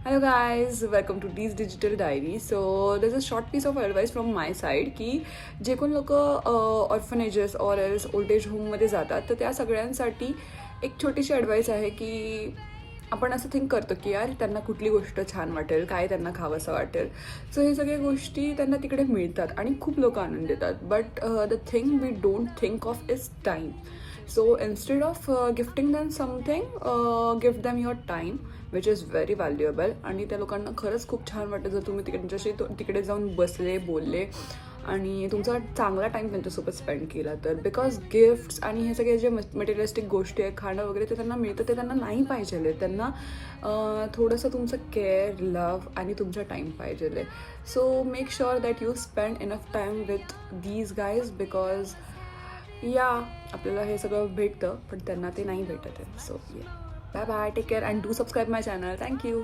Hello guys, welcome to Dee's Digital Diary. So there's a short piece of advice from my side की जे कोण लोक orphanages और else old age होममध्ये जातात तर त्या सगळ्यांसाठी एक छोटीशी ॲडवाईस आहे की आपण असं थिंक करतो की यार त्यांना कुठली गोष्ट छान वाटेल, काय त्यांना खावंसं वाटेल. सो हे सगळ्या गोष्टी त्यांना तिकडे मिळतात आणि खूप लोक आणून देतात. But the thing we don't think of is time. So instead of gifting them something, give them your time, which is very valuable. आणि त्या लोकांना खरंच खूप छान वाटतं जर तुम्ही त्यांच्याशी तिकडे जाऊन बसले, बोलले आणि तुमचा चांगला टाईम त्यांच्यासोबत स्पेंड केला तर. बिकॉज गिफ्ट्स आणि हे सगळे जे मटेरियलिस्टिक गोष्टी आहे, खाणं वगैरे, ते त्यांना मिळतं, ते त्यांना नाही पाहिजे. त्यांना थोडंसं तुमचं केअर, लव्ह आणि तुमचा टाईम पाहिजे. So make sure that you spend enough time with these guys because या आपल्याला हे सगळं भेटतं पण त्यांना ते नाही भेटत आहे. So bye bye, take care and do subscribe my channel. Thank you.